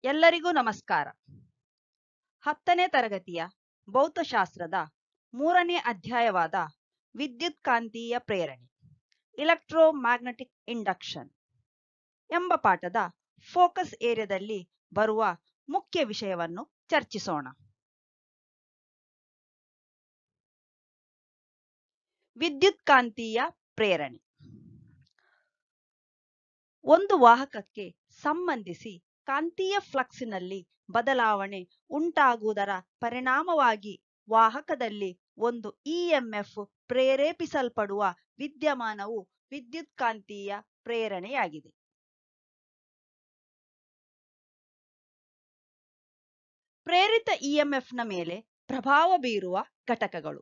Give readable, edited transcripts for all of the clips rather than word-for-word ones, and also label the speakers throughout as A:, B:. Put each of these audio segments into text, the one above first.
A: ಎಲ್ಲರಿಗೂ ನಮಸ್ಕಾರ. 10ನೇ ತರಗತಿಯ ಭೌತಶಾಸ್ತ್ರದ 3ನೇ ಅಧ್ಯಾಯವಾದ ವಿದ್ಯುತ್ಕಾಂತೀಯ ಪ್ರೇರಣೆ ಎಲೆಕ್ಟ್ರೋಮ್ಯಾಗ್ನೆಟಿಕ್ ಇಂಡಕ್ಷನ್ ಎಂಬ ಪಾಠದ ಫೋಕಸ್ ಏರಿಯಾದಲ್ಲಿ ಬರುವ ಮುಖ್ಯ ವಿಷಯವನ್ನು ಚರ್ಚಿಸೋಣ. ವಿದ್ಯುತ್ಕಾಂತೀಯ ಪ್ರೇರಣೆ ಒಂದು ವಾಹಕಕ್ಕೆ ಸಂಬಂಧಿಸಿ ಕಾಂತೀಯ ಫ್ಲಕ್ಸ್ನಲ್ಲಿ ಬದಲಾವಣೆ ಉಂಟಾಗುವುದರ ಪರಿಣಾಮವಾಗಿ ವಾಹಕದಲ್ಲಿ ಒಂದು ಇಎಂಎಫ್ ಪ್ರೇರೇಪಿಸಲ್ಪಡುವ ವಿದ್ಯಮಾನವು ವಿದ್ಯುತ್ಕಾಂತೀಯ ಪ್ರೇರಣೆಯಾಗಿದೆ. ಪ್ರೇರಿತ ಇಎಂಎಫ್ನ ಮೇಲೆ ಪ್ರಭಾವ ಬೀರುವ ಘಟಕಗಳು: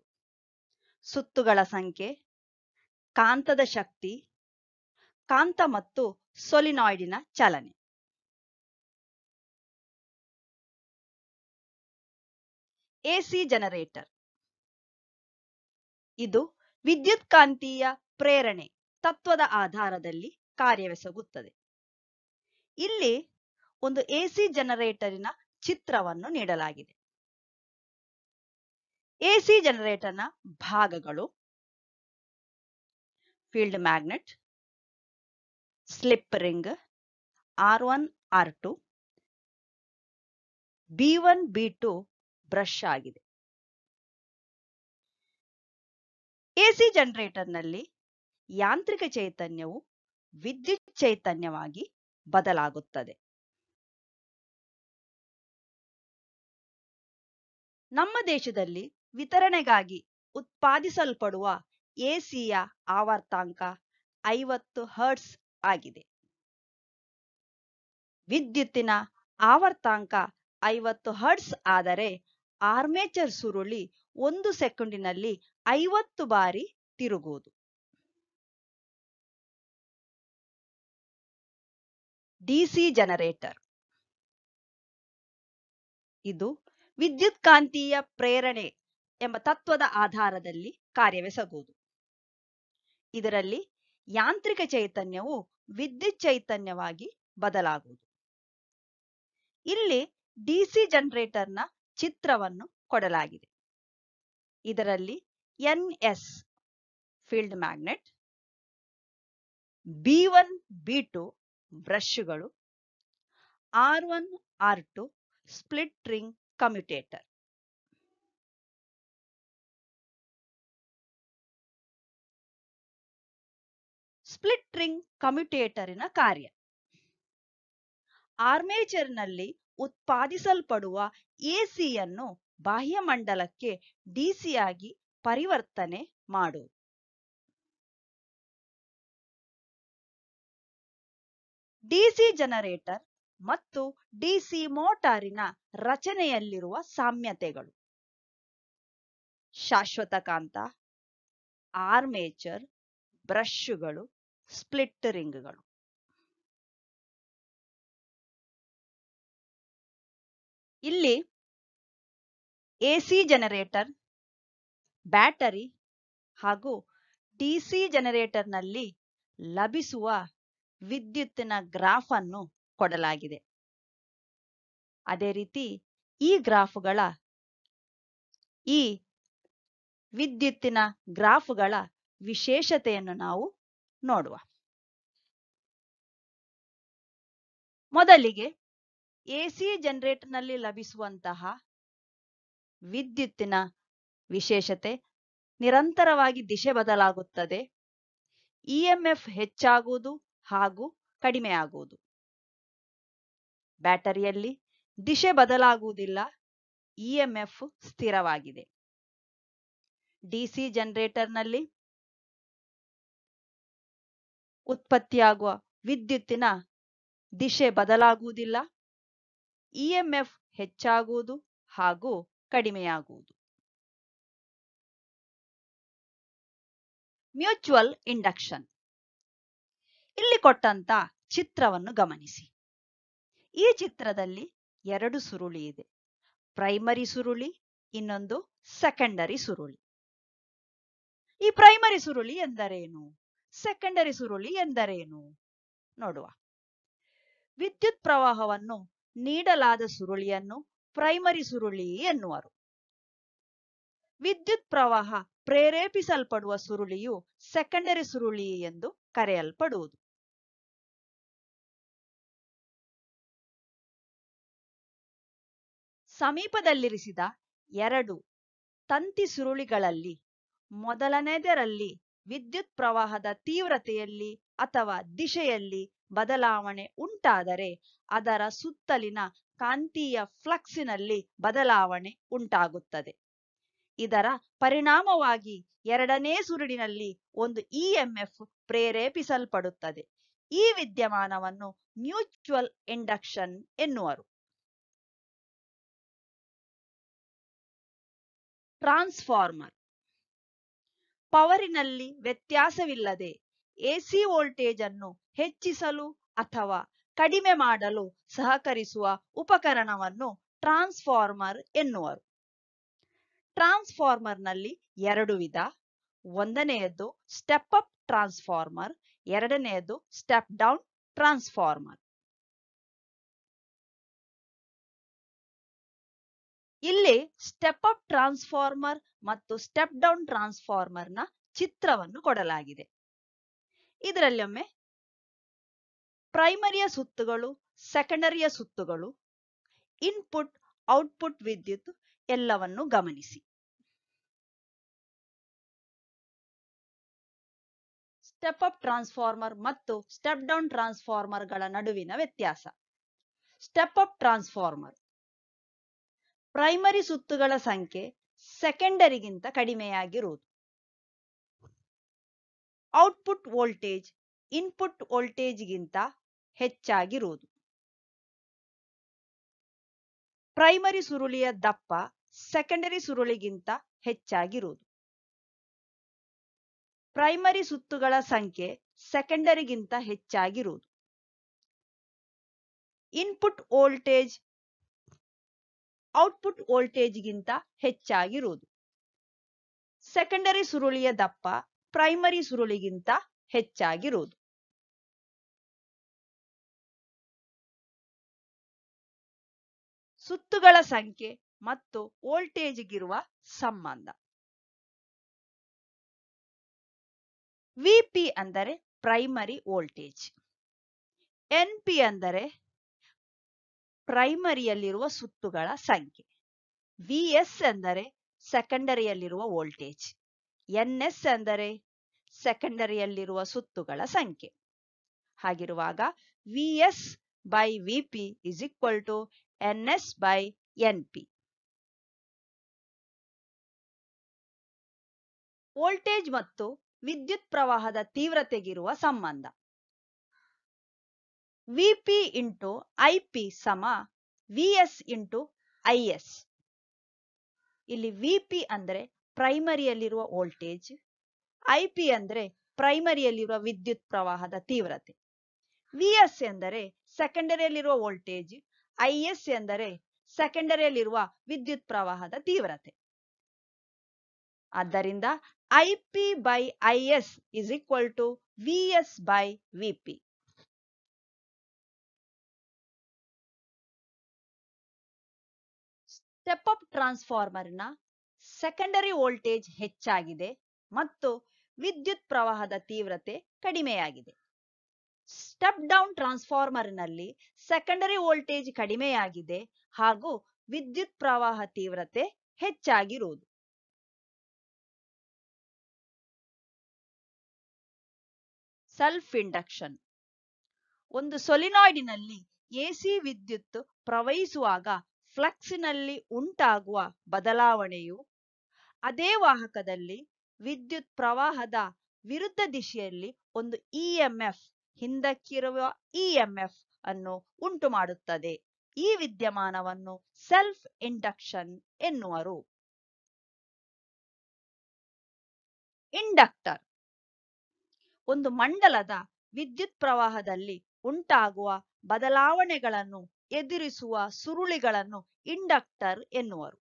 A: ಸುತ್ತುಗಳ ಸಂಖ್ಯೆ, ಕಾಂತದ ಶಕ್ತಿ, ಕಾಂತ ಮತ್ತು ಸೊಲಿನಾಯ್ಡಿನ ಚಲನೆ. ಎಸಿ ಜನರೇಟರ್ ಇದು ವಿದ್ಯುತ್ಕಾಂತೀಯ ಪ್ರೇರಣೆ ತತ್ವದ ಆಧಾರದಲ್ಲಿ ಕಾರ್ಯವೆಸಗುತ್ತದೆ. ಇಲ್ಲಿ ಒಂದು ಎಸಿ ಜನರೇಟರಿನ ಚಿತ್ರವನ್ನು ನೀಡಲಾಗಿದೆ. ಎಸಿ ಜನರೇಟರ್ನ ಭಾಗಗಳು: field magnet, slip ring, R1 R2, B1 B2 brush ಆಗಿದೆ. ಎಸಿ ಜನರೇಟರ್ನಲ್ಲಿ ಯಾಂತ್ರಿಕ ಚೈತನ್ಯವು ವಿದ್ಯುತ್ ಚೈತನ್ಯವಾಗಿ ಬದಲಾಗುತ್ತದೆ. ನಮ್ಮ ದೇಶದಲ್ಲಿ ವಿತರಣೆಗಾಗಿ ಉತ್ಪಾದಿಸಲ್ಪಡುವ ಎಸಿಯ ಆವರ್ತನಾಂಕ 50 ಹರ್ಟ್ಜ್ ಆಗಿದೆ. ವಿದ್ಯುತ್ತಿನ ಆವರ್ತನಾಂಕ 50 ಹರ್ಟ್ಜ್ ಆದರೆ ಆರ್ಮೇಚರ್ ಸುರುಳಿ 1 ಸೆಕೆಂಡಿನಲ್ಲಿ 50 ಬಾರಿ ತಿರುಗುವುದು. ಡಿಸಿ ಜನರೇಟರ್ ಇದು ವಿದ್ಯುತ್ಕಾಂತೀಯ ಪ್ರೇರಣೆ ಎಂಬ ತತ್ವದ ಆಧಾರದಲ್ಲಿ ಕಾರ್ಯವೆಸಗುವುದು. ಇದರಲ್ಲಿ ಯಾಂತ್ರಿಕ ಚೈತನ್ಯವು ವಿದ್ಯುತ್ ಚೈತನ್ಯವಾಗಿ ಬದಲಾಗುವುದು. ಇಲ್ಲಿ ಡಿಸಿ ಜನರೇಟರ್ನ ಚಿತ್ರವನ್ನು ಕೊಡಲಾಗಿದೆ. ಇದರಲ್ಲಿ NS field magnet, B1 B2 ಬ್ರಷ್ಗಳು, R1 R2 split ring commutator. Split ring ಕಮ್ಯುಟೇಟರಿನ ಕಾರ್ಯ: ಆರ್ಮೇಚರ್ನಲ್ಲಿ ಉತ್ಪಾದಿಸಲ್ಪಡುವ ಎಸಿಯನ್ನು ಬಾಹ್ಯಮಂಡಲಕ್ಕೆ ಡಿಸಿಯಾಗಿ ಪರಿವರ್ತನೆ ಮಾಡುವುದು. ಡಿಸಿ ಜನರೇಟರ್ ಮತ್ತು ಡಿಸಿ ಮೋಟಾರಿನ ರಚನೆಯಲ್ಲಿರುವ ಸಾಮ್ಯತೆಗಳು: ಶಾಶ್ವತ ಕಾಂತ, ಆರ್ಮೇಚರ್, ಬ್ರಷ್ಗಳು, ಸ್ಪ್ಲಿಟ್ ರಿಂಗ್ಗಳು. ಇಲ್ಲಿ ಎಸಿ ಜನರೇಟರ್, ಬ್ಯಾಟರಿ ಹಾಗೂ ಡಿಸಿ ಜನರೇಟರ್ನಲ್ಲಿ ಲಭಿಸುವ ವಿದ್ಯುತ್ತಿನ ಗ್ರಾಫ್ ಅನ್ನು ಕೊಡಲಾಗಿದೆ. ಅದೇ ರೀತಿ ಈ ಗ್ರಾಫ್ಗಳ ವಿದ್ಯುತ್ತಿನ ಗ್ರಾಫ್ಗಳ ವಿಶೇಷತೆಯನ್ನು ನಾವು ನೋಡುವ. ಮೊದಲಿಗೆ ಎಸಿ ಜನರೇಟರ್ನಲ್ಲಿ ಲಭಿಸುವಂತಹ ವಿದ್ಯುತ್ತಿನ ವಿಶೇಷತೆ: ನಿರಂತರವಾಗಿ ದಿಶೆ ಬದಲಾಗುತ್ತದೆ, ಇಎಂಎಫ್ ಹೆಚ್ಚಾಗುವುದು ಹಾಗೂ ಕಡಿಮೆಯಾಗುವುದು. ಬ್ಯಾಟರಿಯಲ್ಲಿ ದಿಶೆ ಬದಲಾಗುವುದಿಲ್ಲ, ಇಎಂಎಫ್ ಸ್ಥಿರವಾಗಿದೆ. ಡಿಸಿ ಜನರೇಟರ್ನಲ್ಲಿ ಉತ್ಪತ್ತಿಯಾಗುವ ವಿದ್ಯುತ್ತಿನ ದಿಶೆ ಬದಲಾಗುವುದಿಲ್ಲ, ಇಎಂಎಫ್ ಹೆಚ್ಚಾಗುವುದು ಹಾಗೂ ಕಡಿಮೆಯಾಗುವುದು. Mutual induction. ಇಲ್ಲಿ ಕೊಟ್ಟಂತ ಚಿತ್ರವನ್ನು ಗಮನಿಸಿ. ಈ ಚಿತ್ರದಲ್ಲಿ 2 ಸುರುಳಿ ಇದೆ. ಪ್ರೈಮರಿ ಸುರುಳಿ, ಇನ್ನೊಂದು ಸೆಕೆಂಡರಿ ಸುರುಳಿ. ಈ ಪ್ರೈಮರಿ ಸುರುಳಿ ಎಂದರೇನು, ಸೆಕೆಂಡರಿ ಸುರುಳಿ ಎಂದರೇನು ನೋಡುವ. ವಿದ್ಯುತ್ ಪ್ರವಾಹವನ್ನು ನೀಡಲಾದ ಸುರುಳಿಯನ್ನು ಪ್ರೈಮರಿ ಸುರುಳಿ ಎನ್ನುವರು. ವಿದ್ಯುತ್ ಪ್ರವಾಹ ಪ್ರೇರೇಪಿಸಲ್ಪಡುವ ಸುರುಳಿಯು ಸೆಕೆಂಡರಿ ಸುರುಳಿ ಎಂದು ಕರೆಯಲ್ಪಡುವುದು. ಸಮೀಪದಲ್ಲಿರಿಸಿದ ಎರಡು ತಂತಿ ಸುರುಳಿಗಳಲ್ಲಿ ಮೊದಲನೆಯದರಲ್ಲಿ ವಿದ್ಯುತ್ ಪ್ರವಾಹದ ತೀವ್ರತೆಯಲ್ಲಿ ಅಥವಾ ದಿಶೆಯಲ್ಲಿ ಬದಲಾವಣೆ ಉಂಟಾದರೆ ಅದರ ಸುತ್ತಲಿನ ಕಾಂತೀಯ ಫ್ಲಕ್ಸಿನಲ್ಲಿ ಬದಲಾವಣೆ ಉಂಟಾಗುತ್ತದೆ. ಇದರ ಪರಿಣಾಮವಾಗಿ ಎರಡನೇ ಸುರುಳಿನಲ್ಲಿ ಒಂದು ಇಎಂಎಫ್ ಪ್ರೇರೇಪಿಸಲ್ಪಡುತ್ತದೆ. ಈ ವಿದ್ಯಮಾನವನ್ನು ಮ್ಯೂಚುವಲ್ ಇಂಡಕ್ಷನ್ ಎನ್ನುವರು. ಟ್ರಾನ್ಸ್ಫಾರ್ಮರ್ ಪವರಿನಲ್ಲಿ ವ್ಯತ್ಯಾಸವಿಲ್ಲದೆ ಎಸಿ ವೋಲ್ಟೇಜ್ ಅನ್ನು ಹೆಚ್ಚಿಸಲು ಅಥವಾ ಕಡಿಮೆ ಮಾಡಲು ಸಹಕರಿಸುವ ಉಪಕರಣವನ್ನು ಟ್ರಾನ್ಸ್ಫಾರ್ಮರ್ ಎನ್ನುವರು. ಟ್ರಾನ್ಸ್ಫಾರ್ಮರ್ನಲ್ಲಿ ಎರಡು ವಿಧ. ಒಂದನೆಯದು ಸ್ಟೆಪ್ ಅಪ್ ಟ್ರಾನ್ಸ್ಫಾರ್ಮರ್, ಎರಡನೆಯದು ಸ್ಟೆಪ್ ಡೌನ್ ಟ್ರಾನ್ಸ್ಫಾರ್ಮರ್. ಇಲ್ಲಿ ಸ್ಟೆಪ್ ಅಪ್ ಟ್ರಾನ್ಸ್ಫಾರ್ಮರ್ ಮತ್ತು ಸ್ಟೆಪ್ ಡೌನ್ ಟ್ರಾನ್ಸ್ಫಾರ್ಮರ್ ನ ಚಿತ್ರವನ್ನು ಕೊಡಲಾಗಿದೆ. ಇದರಲ್ಲಿ ಒಮ್ಮೆ ಪ್ರೈಮರಿಯ ಸುತ್ತುಗಳು, ಸೆಕೆಂಡರಿಯ ಸುತ್ತುಗಳು, ಇನ್ಪುಟ್ ಔಟ್ಪುಟ್ ವಿದ್ಯುತ್ ಎಲ್ಲವನ್ನು ಗಮನಿಸಿ. ಸ್ಟೆಪ್ ಅಪ್ ಟ್ರಾನ್ಸ್ಫಾರ್ಮರ್ ಮತ್ತು ಸ್ಟೆಪ್ ಡೌನ್ ಟ್ರಾನ್ಸ್ಫಾರ್ಮರ್ ಗಳ ನಡುವಿನ ವ್ಯತ್ಯಾಸ. ಸ್ಟೆಪ್ ಅಪ್ ಟ್ರಾನ್ಸ್ಫಾರ್ಮರ್ ಪ್ರೈಮರಿ ಸುತ್ತುಗಳ ಸಂಖ್ಯೆ ಸೆಕೆಂಡರಿಗಿಂತ ಕಡಿಮೆಯಾಗಿರುವುದು. ಔಟ್ಪುಟ್ ವೋಲ್ಟೇಜ್ ಇನ್ಪುಟ್ ವೋಲ್ಟೇಜ್ಗಿಂತ ಹೆಚ್ಚಾಗಿರುವುದು. ಪ್ರೈಮರಿ ಸುರುಳಿಯ ದಪ್ಪ ಸೆಕೆಂಡರಿ ಸುರುಳಿಗಿಂತ ಹೆಚ್ಚಾಗಿರುವುದು. ಪ್ರೈಮರಿ ಸುತ್ತುಗಳ ಸಂಖ್ಯೆ ಸೆಕೆಂಡರಿಗಿಂತ ಹೆಚ್ಚಾಗಿರುವುದು. ಇನ್ಪುಟ್ ವೋಲ್ಟೇಜ್ ಔಟ್ಪುಟ್ ವೋಲ್ಟೇಜ್ಗಿಂತ ಹೆಚ್ಚಾಗಿರುವುದು. ಸೆಕೆಂಡರಿ ಸುರುಳಿಯ ದಪ್ಪ ಪ್ರೈಮರಿ ಸುರುಳಿಗಿಂತ ಹೆಚ್ಚಾಗಿರುವುದು. ಸುತ್ತುಗಳ ಸಂಖ್ಯೆ ಮತ್ತು ವೋಲ್ಟೇಜ್ಗಿರುವ ಸಂಬಂಧ. ವಿಪಿ ಅಂದರೆ ಪ್ರೈಮರಿ ವೋಲ್ಟೇಜ್, ಎನ್ಪಿ ಅಂದರೆ ಪ್ರೈಮರಿಯಲ್ಲಿರುವ ಸುತ್ತುಗಳ ಸಂಖ್ಯೆ, ವಿಎಸ್ ಎಂದರೆ ಸೆಕೆಂಡರಿಯಲ್ಲಿರುವ ವೋಲ್ಟೇಜ್, ಎನ್ಎಸ್ ಎಂದರೆ ಸೆಕೆಂಡರಿಯಲ್ಲಿರುವ ಸುತ್ತುಗಳ ಸಂಖ್ಯೆ. ಹಾಗಿರುವಾಗ VS by VP is equal to NS by NP. Voltage ಮತ್ತು ವಿದ್ಯುತ್ ಪ್ರವಾಹದ ತೀವ್ರತೆಗಿರುವ ಸಂಬಂಧ. ವಿಪಿ ಇಂಟು ಐಪಿ ಸಮ ವಿಎಸ್ ಇಂಟು ಐಎಸ್. ಇಲ್ಲಿ ವಿಪಿ ಅಂದ್ರೆ ಪ್ರೈಮರಿಯಲ್ಲಿರುವ ವೋಲ್ಟೇಜ್, ಐಪಿ ಅಂದ್ರೆ ಪ್ರೈಮರಿಯಲ್ಲಿರುವ ವಿದ್ಯುತ್ ಪ್ರವಾಹದ ತೀವ್ರತೆ, ವಿಎಸ್ ಎಂದರೆ ಸೆಕೆಂಡರಿಯಲ್ಲಿರುವ ವೋಲ್ಟೇಜ್, ಐಎಸ್ ಎಂದರೆ ಸೆಕೆಂಡರಿಯಲ್ಲಿರುವ ವಿದ್ಯುತ್ ಪ್ರವಾಹದ ತೀವ್ರತೆ. ಆದ್ದರಿಂದ IP by IS is equal to VS by VP. Step up ಟ್ರಾನ್ಸ್ಫಾರ್ಮರ್ನ ಸೆಕೆಂಡರಿ ವೋಲ್ಟೇಜ್ ಹೆಚ್ಚಾಗಿದೆ ಮತ್ತು ವಿದ್ಯುತ್ ಪ್ರವಾಹದ ತೀವ್ರತೆ ಕಡಿಮೆಯಾಗಿದೆ. ಸ್ಟೆಪ್ ಡೌನ್ ಟ್ರಾನ್ಸ್ಫಾರ್ಮರ್ನಲ್ಲಿ ಸೆಕೆಂಡರಿ ವೋಲ್ಟೇಜ್ ಕಡಿಮೆಯಾಗಿದೆ ಹಾಗೂ ವಿದ್ಯುತ್ ಪ್ರವಾಹ ತೀವ್ರತೆ ಹೆಚ್ಚಾಗಿರುವುದು. Self induction. ಒಂದು ಸೊಲಿನಾಯ್ಡಿನಲ್ಲಿ ಎಸಿ ವಿದ್ಯುತ್ ಪ್ರವಹಿಸುವಾಗ ಫ್ಲಕ್ಸಿನಲ್ಲಿ ಉಂಟಾಗುವ ಬದಲಾವಣೆಯು ಅದೇ ವಾಹಕದಲ್ಲಿ ವಿದ್ಯುತ್ ಪ್ರವಾಹದ ವಿರುದ್ಧ ದಿಶೆಯಲ್ಲಿ ಒಂದು ಇಎಂಎಫ್, ಹಿಂದಕ್ಕಿರುವ ಇಎಂಎಫ್ ಅನ್ನು ಉಂಟು ಮಾಡುತ್ತದೆ. ಈ ವಿದ್ಯಮಾನವನ್ನು ಸೆಲ್ಫ್ ಇಂಡಕ್ಷನ್ ಎನ್ನುವರು. ಇಂಡಕ್ಟರ್ ಒಂದು ಮಂಡಲದ ವಿದ್ಯುತ್ ಪ್ರವಾಹದಲ್ಲಿ ಉಂಟಾಗುವ ಬದಲಾವಣೆಗಳನ್ನು ಎದುರಿಸುವ ಸುರುಳಿಗಳನ್ನು ಇಂಡಕ್ಟರ್ ಎನ್ನುವರು.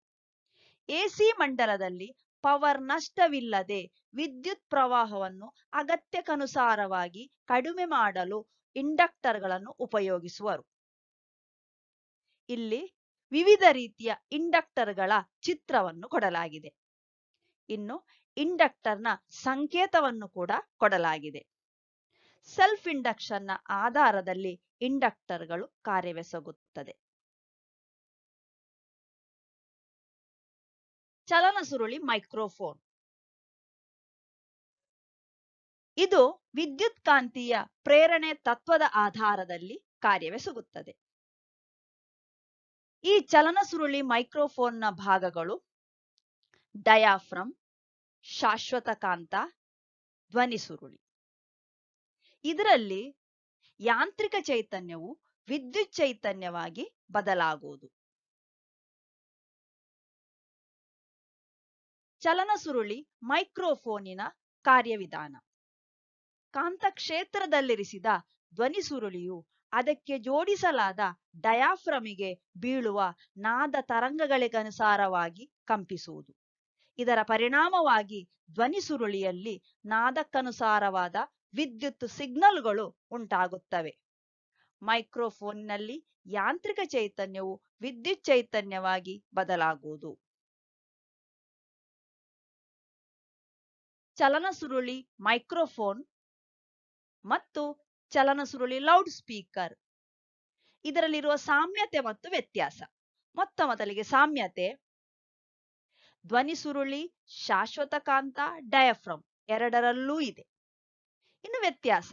A: ಎಸಿ ಮಂಡಲದಲ್ಲಿ ಪವರ್ ನಷ್ಟವಿಲ್ಲದೆ ವಿದ್ಯುತ್ ಪ್ರವಾಹವನ್ನು ಅಗತ್ಯಕ್ಕನುಸಾರವಾಗಿ ಕಡಿಮೆ ಮಾಡಲು ಇಂಡಕ್ಟರ್ಗಳನ್ನು ಉಪಯೋಗಿಸುವರು. ಇಲ್ಲಿ ವಿವಿಧ ರೀತಿಯ ಇಂಡಕ್ಟರ್ಗಳ ಚಿತ್ರವನ್ನು ಕೊಡಲಾಗಿದೆ. ಇನ್ನು ಇಂಡಕ್ಟರ್ನ ಸಂಕೇತವನ್ನು ಕೂಡ ಕೊಡಲಾಗಿದೆ. ಸೆಲ್ಫ್ ಇಂಡಕ್ಷನ್ನ ಆಧಾರದಲ್ಲಿ ಇಂಡಕ್ಟರ್ಗಳು ಕಾರ್ಯವೆಸಗುತ್ತದೆ. ಚಲನ ಸುರುಳಿ ಮೈಕ್ರೋಫೋನ್. ಇದು ವಿದ್ಯುತ್ಕಾಂತೀಯ ಪ್ರೇರಣೆ ತತ್ವದ ಆಧಾರದಲ್ಲಿ ಕಾರ್ಯವೆಸಗುತ್ತದೆ. ಈ ಚಲನ ಸುರುಳಿ ಮೈಕ್ರೋಫೋನ್ನ ಭಾಗಗಳು ಡಯಾಫ್ರಮ್, ಶಾಶ್ವತ ಕಾಂತ, ಧ್ವನಿ ಸುರುಳಿ. ಇದರಲ್ಲಿ ಯಾಂತ್ರಿಕ ಚೈತನ್ಯವು ವಿದ್ಯುತ್ ಚೈತನ್ಯವಾಗಿ ಬದಲಾಗುವುದು. ಚಲನ ಸುರುಳಿ ಮೈಕ್ರೋಫೋನಿನ ಕಾರ್ಯವಿಧಾನ. ಕಾಂತಕ್ಷೇತ್ರದಲ್ಲಿರಿಸಿದ ಧ್ವನಿ ಸುರುಳಿಯು ಅದಕ್ಕೆ ಜೋಡಿಸಲಾದ ಡಯಾಫ್ರಮಿಗೆ ಬೀಳುವ ನಾದ ತರಂಗಗಳಿಗನುಸಾರವಾಗಿ ಕಂಪಿಸುವುದು. ಇದರ ಪರಿಣಾಮವಾಗಿ ಧ್ವನಿ ಸುರುಳಿಯಲ್ಲಿ ನಾದಕ್ಕನುಸಾರವಾದ ವಿದ್ಯುತ್ ಸಿಗ್ನಲ್ಗಳು ಉಂಟಾಗುತ್ತವೆ. ಮೈಕ್ರೋಫೋನ್ನಲ್ಲಿ ಯಾಂತ್ರಿಕ ಚೈತನ್ಯವು ವಿದ್ಯುತ್ ಚೈತನ್ಯವಾಗಿ ಬದಲಾಗುವುದು. ಚಲನ ಸುರುಳಿ ಮೈಕ್ರೋಫೋನ್ ಮತ್ತು ಚಲನ ಸುರುಳಿ ಲೌಡ್ ಸ್ಪೀಕರ್, ಇದರಲ್ಲಿರುವ ಸಾಮ್ಯತೆ ಮತ್ತು ವ್ಯತ್ಯಾಸ. ಮೊದಲಿಗೆ ಸಾಮ್ಯತೆ. ಧ್ವನಿ ಸುರುಳಿ ಶಾಶ್ವತ ಕಾಂತ, ಡಯಾಫ್ರಮ್ ಎರಡರಲ್ಲೂ ಇದೆ. ಇನ್ನು ವ್ಯತ್ಯಾಸ,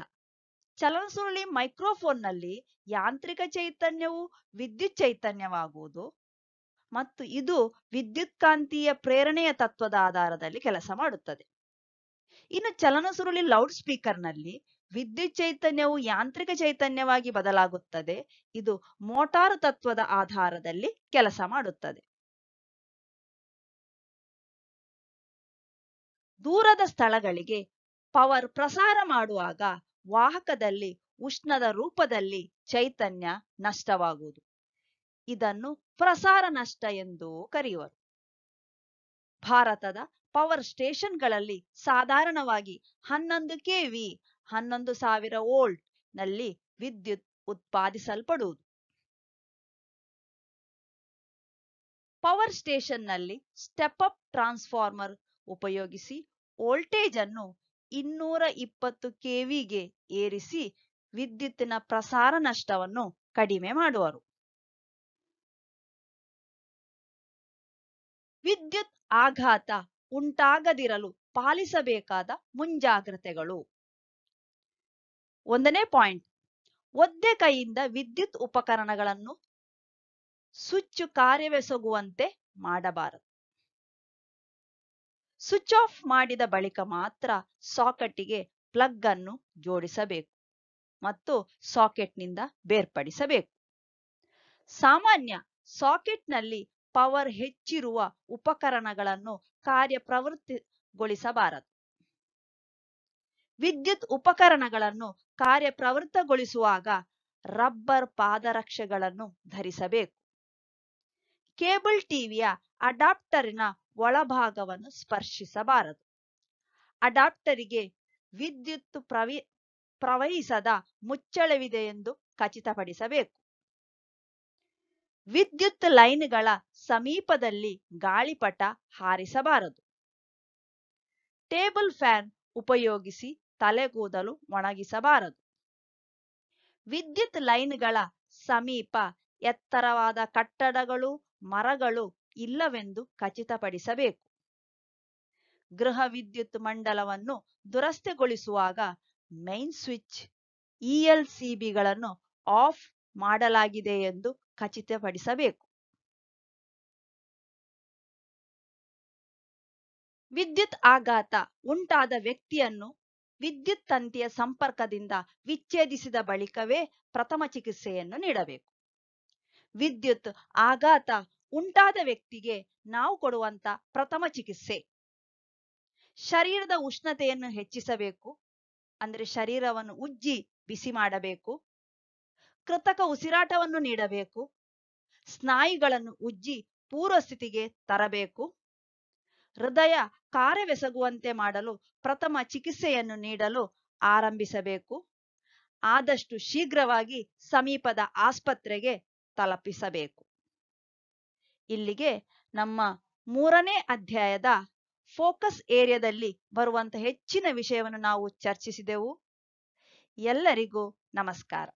A: ಚಲನ ಸುರುಳಿ ಮೈಕ್ರೋಫೋನ್ನಲ್ಲಿ ಯಾಂತ್ರಿಕ ಚೈತನ್ಯವು ವಿದ್ಯುತ್ ಚೈತನ್ಯವಾಗುವುದು ಮತ್ತು ಇದು ವಿದ್ಯುತ್ಕಾಂತೀಯ ಪ್ರೇರಣೆಯ ತತ್ವದ ಆಧಾರದಲ್ಲಿ ಕೆಲಸ ಮಾಡುತ್ತದೆ. ಇನ್ನು ಚಲನ ಸುರುಳಿ ಲೌಡ್ ಸ್ಪೀಕರ್ನಲ್ಲಿ ವಿದ್ಯುತ್ ಚೈತನ್ಯವು ಯಾಂತ್ರಿಕ ಚೈತನ್ಯವಾಗಿ ಬದಲಾಗುತ್ತದೆ. ಇದು ಮೋಟಾರು ತತ್ವದ ಆಧಾರದಲ್ಲಿ ಕೆಲಸ ಮಾಡುತ್ತದೆ. ದೂರದ ಸ್ಥಳಗಳಿಗೆ ಪವರ್ ಪ್ರಸಾರ ಮಾಡುವಾಗ ವಾಹಕದಲ್ಲಿ ಉಷ್ಣದ ರೂಪದಲ್ಲಿ ಚೈತನ್ಯ ನಷ್ಟವಾಗುವುದು. ಇದನ್ನು ಪ್ರಸಾರ ನಷ್ಟ ಎಂದು ಕರೆಯುವರು. ಭಾರತದ ಪವರ್ ಸ್ಟೇಷನ್ಗಳಲ್ಲಿ ಸಾಧಾರಣವಾಗಿ 11 kV 11,000 ವೋಲ್ಟ್ ನಲ್ಲಿ ವಿದ್ಯುತ್ ಉತ್ಪಾದಿಸಲ್ಪಡುವುದು. ಪವರ್ ಸ್ಟೇಷನ್ನಲ್ಲಿ ಸ್ಟೆಪ್ ಅಪ್ ಟ್ರಾನ್ಸ್ಫಾರ್ಮರ್ ಉಪಯೋಗಿಸಿ ವೋಲ್ಟೇಜ್ ಅನ್ನು 220 kVಗೆ ಏರಿಸಿ ವಿದ್ಯುತ್ತಿನ ಪ್ರಸಾರ ನಷ್ಟವನ್ನು ಕಡಿಮೆ ಮಾಡುವರು. ವಿದ್ಯುತ್ ಆಘಾತ ಉಂಟಾಗದಿರಲು ಪಾಲಿಸಬೇಕಾದ ಮುಂಜಾಗ್ರತೆಗಳು. 1ನೇ ಪಾಯಿಂಟ್, ಒದ್ದೆ ಕೈಯಿಂದ ವಿದ್ಯುತ್ ಉಪಕರಣಗಳನ್ನು ಸ್ವಿಚ್ ಕಾರ್ಯವೆಸಗುವಂತೆ ಮಾಡಬಾರದು. ಸ್ವಿಚ್ ಆಫ್ ಮಾಡಿದ ಬಳಿಕ ಮಾತ್ರ ಸಾಕೆಟ್ಗೆ ಪ್ಲಗ್ ಅನ್ನು ಜೋಡಿಸಬೇಕು ಮತ್ತು ಸಾಕೆಟ್ನಿಂದ ಬೇರ್ಪಡಿಸಬೇಕು. ಸಾಮಾನ್ಯ ಸಾಕೆಟ್ನಲ್ಲಿ ಪವರ್ ಹೆಚ್ಚಿರುವ ಉಪಕರಣಗಳನ್ನು ಕಾರ್ಯಪ್ರವೃತ್ತಗೊಳಿಸಬಾರದು. ವಿದ್ಯುತ್ ಉಪಕರಣಗಳನ್ನು ಕಾರ್ಯಪ್ರವೃತ್ತಗೊಳಿಸುವಾಗ ರಬ್ಬರ್ ಪಾದರಕ್ಷೆಗಳನ್ನು ಧರಿಸಬೇಕು. ಕೇಬಲ್ ಟಿವಿಯ ಅಡಾಪ್ಟರಿನ ಒಳಭಾಗವನ್ನು ಸ್ಪರ್ಶಿಸಬಾರದು. ಅಡಾಪ್ಟರಿಗೆ ವಿದ್ಯುತ್ ಪ್ರವಹಿಸದ ಮುಚ್ಚಳವಿದೆ ಎಂದು ಖಚಿತಪಡಿಸಬೇಕು. ವಿದ್ಯುತ್ ಲೈನ್ಗಳ ಸಮೀಪದಲ್ಲಿ ಗಾಳಿಪಟ ಹಾರಿಸಬಾರದು. ಟೇಬಲ್ ಫ್ಯಾನ್ ಉಪಯೋಗಿಸಿ ತಲೆಗೂದಲು ಒಣಗಿಸಬಾರದು. ವಿದ್ಯುತ್ ಲೈನ್ಗಳ ಸಮೀಪ ಎತ್ತರವಾದ ಕಟ್ಟಡಗಳು, ಮರಗಳು ಇಲ್ಲವೆಂದು ಖಚಿತಪಡಿಸಬೇಕು. ಗೃಹ ವಿದ್ಯುತ್ ಮಂಡಲವನ್ನು ದುರಸ್ತಿಗೊಳಿಸುವಾಗ ಮೈನ್ ಸ್ವಿಚ್, ELCBಗಳನ್ನು ಆಫ್ ಮಾಡಲಾಗಿದೆ ಎಂದು ಖಚಿತಪಡಿಸಬೇಕು. ವಿದ್ಯುತ್ ಆಘಾತ ಉಂಟಾದ ವ್ಯಕ್ತಿಯನ್ನು ವಿದ್ಯುತ್ ತಂತಿಯ ಸಂಪರ್ಕದಿಂದ ವಿಚ್ಛೇದಿಸಿದ ಬಳಿಕವೇ ಪ್ರಥಮ ಚಿಕಿತ್ಸೆಯನ್ನು ನೀಡಬೇಕು. ವಿದ್ಯುತ್ ಆಘಾತ ಉಂಟಾದ ವ್ಯಕ್ತಿಗೆ ನಾವು ಕೊಡುವಂತ ಪ್ರಥಮ ಚಿಕಿತ್ಸೆ, ಶರೀರದ ಉಷ್ಣತೆಯನ್ನು ಹೆಚ್ಚಿಸಬೇಕು, ಅಂದ್ರೆ ಶರೀರವನ್ನು ಉಜ್ಜಿ ಬಿಸಿ ಮಾಡಬೇಕು. ಕೃತಕ ಉಸಿರಾಟವನ್ನು ನೀಡಬೇಕು. ಸ್ನಾಯುಗಳನ್ನು ಉಜ್ಜಿ ಪೂರ್ವ ಸ್ಥಿತಿಗೆ ತರಬೇಕು. ಹೃದಯ ಕಾರ್ಯವೆಸಗುವಂತೆ ಮಾಡಲು ಪ್ರಥಮ ಚಿಕಿತ್ಸೆಯನ್ನು ನೀಡಲು ಆರಂಭಿಸಬೇಕು. ಆದಷ್ಟು ಶೀಘ್ರವಾಗಿ ಸಮೀಪದ ಆಸ್ಪತ್ರೆಗೆ ತಲುಪಿಸಬೇಕು. ಇಲ್ಲಿಗೆ ನಮ್ಮ 3ನೇ ಅಧ್ಯಾಯದ ಫೋಕಸ್ ಏರಿಯಾದಲ್ಲಿ ಬರುವಂತಹ ಹೆಚ್ಚಿನ ವಿಷಯವನ್ನು ನಾವು ಚರ್ಚಿಸಿದೆವು. ಎಲ್ಲರಿಗೂ ನಮಸ್ಕಾರ.